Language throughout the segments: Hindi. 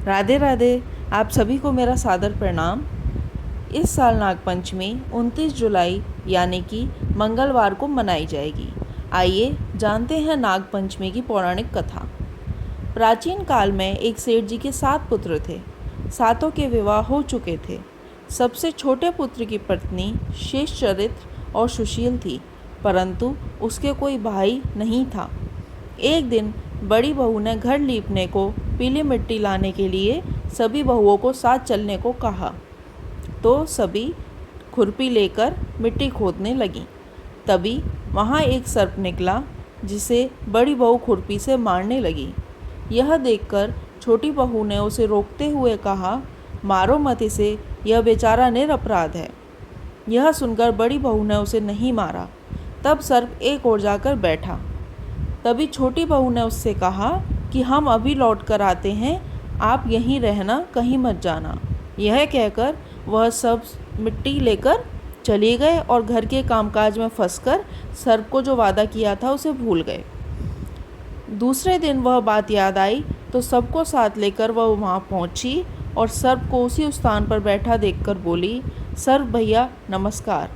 राधे राधे। आप सभी को मेरा सादर प्रणाम। इस साल नागपंचमी 29 जुलाई यानी कि मंगलवार को मनाई जाएगी। आइए जानते हैं नागपंचमी की पौराणिक कथा। प्राचीन काल में एक सेठ जी के 7 पुत्र थे। सातों के विवाह हो चुके थे। सबसे छोटे पुत्र की पत्नी शेष चरित्र और सुशील थी, परंतु उसके कोई भाई नहीं था। एक दिन बड़ी बहू ने घर लीपने को पीली मिट्टी लाने के लिए सभी बहुओं को साथ चलने को कहा, तो सभी खुरपी लेकर मिट्टी खोदने लगीं। तभी वहाँ एक सर्प निकला, जिसे बड़ी बहू खुरपी से मारने लगी। यह देखकर छोटी बहू ने उसे रोकते हुए कहा, मारो मत इसे, यह बेचारा निरपराध है। यह सुनकर बड़ी बहू ने उसे नहीं मारा। तब सर्प एक ओर जाकर बैठा। तभी छोटी बहू ने उससे कहा कि हम अभी लौट कर आते हैं, आप यहीं रहना, कहीं मत जाना। यह कहकर वह सब मिट्टी लेकर चले गए और घर के कामकाज में फंसकर सर्प को जो वादा किया था उसे भूल गए। दूसरे दिन वह बात याद आई तो सबको साथ लेकर वह वहाँ पहुँची और सर्प को उसी स्थान पर बैठा देखकर बोली, सर्प भैया नमस्कार।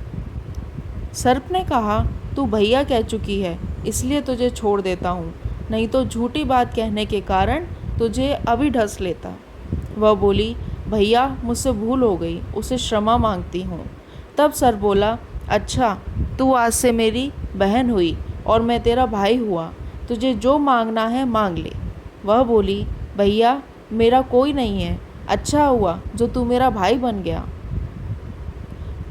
सर्प ने कहा, तू भैया कह चुकी है, इसलिए तुझे छोड़ देता हूँ, नहीं तो झूठी बात कहने के कारण तुझे अभी ढस लेता। वह बोली, भैया मुझसे भूल हो गई, उसे क्षमा मांगती हूँ। तब सर्प बोला, अच्छा तू आज से मेरी बहन हुई और मैं तेरा भाई हुआ, तुझे जो मांगना है मांग ले। वह बोली, भैया मेरा कोई नहीं है, अच्छा हुआ जो तू मेरा भाई बन गया।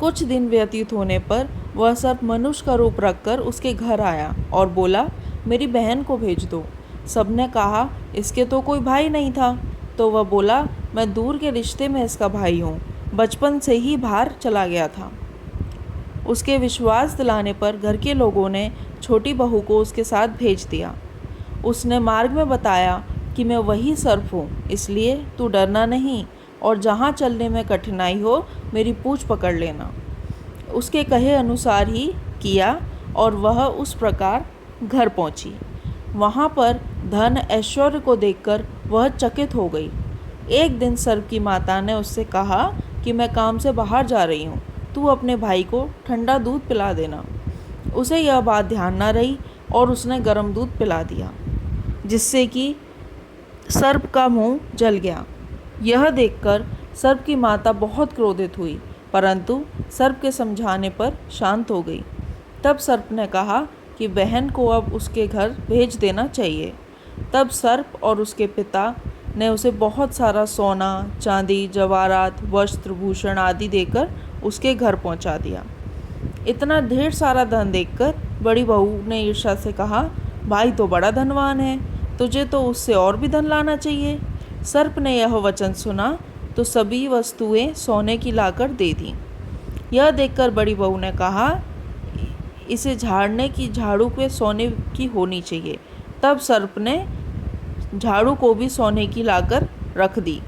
कुछ दिन व्यतीत होने पर वह सर्प मनुष्य का रूप रखकर उसके घर आया और बोला, मेरी बहन को भेज दो। सबने कहा, इसके तो कोई भाई नहीं था। तो वह बोला, मैं दूर के रिश्ते में इसका भाई हूँ, बचपन से ही बाहर चला गया था। उसके विश्वास दिलाने पर घर के लोगों ने छोटी बहू को उसके साथ भेज दिया। उसने मार्ग में बताया कि मैं वही सर्प हूँ, इसलिए तू डरना नहीं और जहाँ चलने में कठिनाई हो मेरी पूँछ पकड़ लेना। उसके कहे अनुसार ही किया और वह उस प्रकार घर पहुँची। वहाँ पर धन ऐश्वर्य को देखकर वह चकित हो गई। एक दिन सर्प की माता ने उससे कहा कि मैं काम से बाहर जा रही हूँ, तू अपने भाई को ठंडा दूध पिला देना। उसे यह बात ध्यान न रही और उसने गर्म दूध पिला दिया, जिससे कि सर्प का मुंह जल गया। यह देखकर सर्प की माता बहुत क्रोधित हुई, परंतु सर्प के समझाने पर शांत हो गई। तब सर्प ने कहा कि बहन को अब उसके घर भेज देना चाहिए। तब सर्प और उसके पिता ने उसे बहुत सारा सोना, चांदी, जवाहरात, वस्त्र, भूषण आदि देकर उसके घर पहुंचा दिया। इतना ढेर सारा धन देखकर बड़ी बहू ने ईर्ष्या से कहा, भाई तो बड़ा धनवान है, तुझे तो उससे और भी धन लाना चाहिए। सर्प ने यह वचन सुना तो सभी वस्तुएं सोने की लाकर दे दी। यह देखकर बड़ी बहू ने कहा, इसे झाड़ने की झाड़ू पे सोने की होनी चाहिए। तब सर्प ने झाड़ू को भी सोने की लाकर रख दी।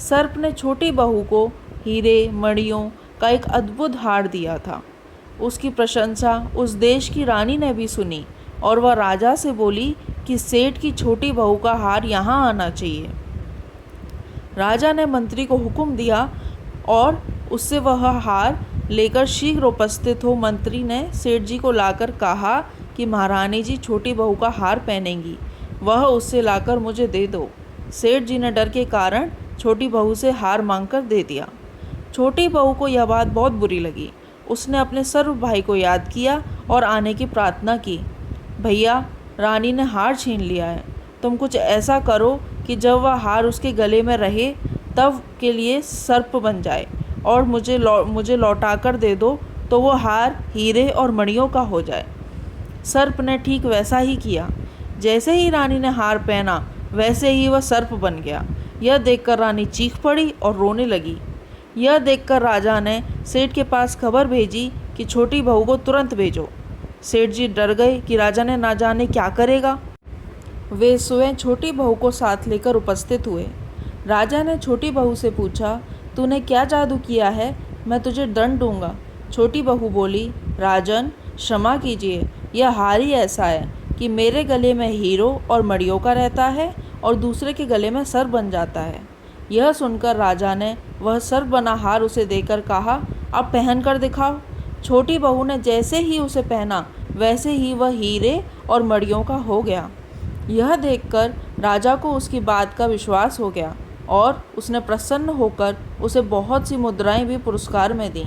सर्प ने छोटी बहू को हीरे मणियों का एक अद्भुत हार दिया था। उसकी प्रशंसा उस देश की रानी ने भी सुनी और वह राजा से बोली कि सेठ की छोटी बहू का हार यहाँ आना चाहिए। राजा ने मंत्री को हुक्म दिया और उससे वह हार लेकर शीघ्र उपस्थित हो। मंत्री ने सेठ जी को लाकर कहा कि महारानी जी छोटी बहू का हार पहनेंगी, वह उससे लाकर मुझे दे दो। सेठ जी ने डर के कारण छोटी बहू से हार मांगकर दे दिया। छोटी बहू को यह बात बहुत बुरी लगी। उसने अपने सर्व भाई को याद किया और आने की प्रार्थना की। भैया रानी ने हार छीन लिया है, तुम कुछ ऐसा करो कि जब वह हार उसके गले में रहे तब के लिए सर्प बन जाए और मुझे लौटा कर दे दो, तो वो हार हीरे और मणियों का हो जाए। सर्प ने ठीक वैसा ही किया। जैसे ही रानी ने हार पहना वैसे ही वह सर्प बन गया। यह देखकर रानी चीख पड़ी और रोने लगी। यह देखकर राजा ने सेठ के पास खबर भेजी कि छोटी बहू को तुरंत भेजो। सेठ जी डर गए कि राजा ने ना जाने क्या करेगा। वे स्वयं छोटी बहू को साथ लेकर उपस्थित हुए। राजा ने छोटी बहू से पूछा, तूने क्या जादू किया है, मैं तुझे दंड दूंगा। छोटी बहू बोली, राजन क्षमा कीजिए, यह हार ही ऐसा है कि मेरे गले में हीरो और मणियों का रहता है और दूसरे के गले में सर बन जाता है। यह सुनकर राजा ने वह सर्प बना हार उसे देकर कहा, अब पहन कर दिखाओ। छोटी बहू ने जैसे ही उसे पहना वैसे ही वह हीरे और मणियों का हो गया। यह देखकर राजा को उसकी बात का विश्वास हो गया और उसने प्रसन्न होकर उसे बहुत सी मुद्राएं भी पुरस्कार में दीं।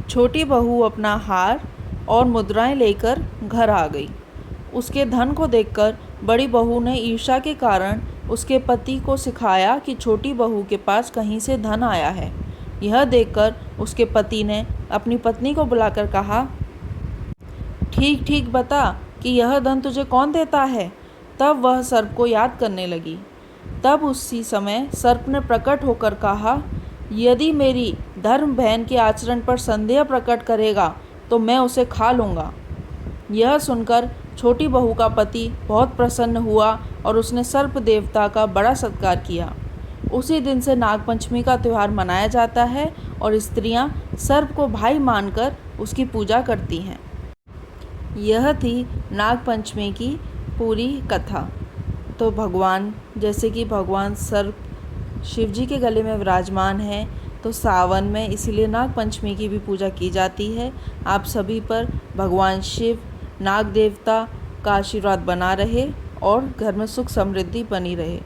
छोटी बहू अपना हार और मुद्राएं लेकर घर आ गई। उसके धन को देखकर बड़ी बहू ने ईर्ष्या के कारण उसके पति को सिखाया कि छोटी बहू के पास कहीं से धन आया है। यह देखकर उसके पति ने अपनी पत्नी को बुलाकर कहा, ठीक ठीक बता कि यह धन तुझे कौन देता है। तब वह सर्प को याद करने लगी। तब उसी समय सर्प ने प्रकट होकर कहा, यदि मेरी धर्म बहन के आचरण पर संदेह प्रकट करेगा तो मैं उसे खा लूँगा। यह सुनकर छोटी बहू का पति बहुत प्रसन्न हुआ और उसने सर्प देवता का बड़ा सत्कार किया। उसी दिन से नागपंचमी का त्यौहार मनाया जाता है और स्त्रियां सर्प को भाई मानकर उसकी पूजा करती हैं। यह थी नागपंचमी की पूरी कथा। तो भगवान, जैसे कि भगवान सर्प शिव जी के गले में विराजमान है, तो सावन में इसीलिए नागपंचमी की भी पूजा की जाती है। आप सभी पर भगवान शिव, नाग देवता का आशीर्वाद बना रहे और घर में सुख समृद्धि बनी रहे।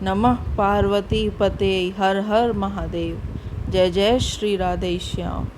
नमः पार्वती पते हर हर महादेव। जय जय श्री राधे श्याम।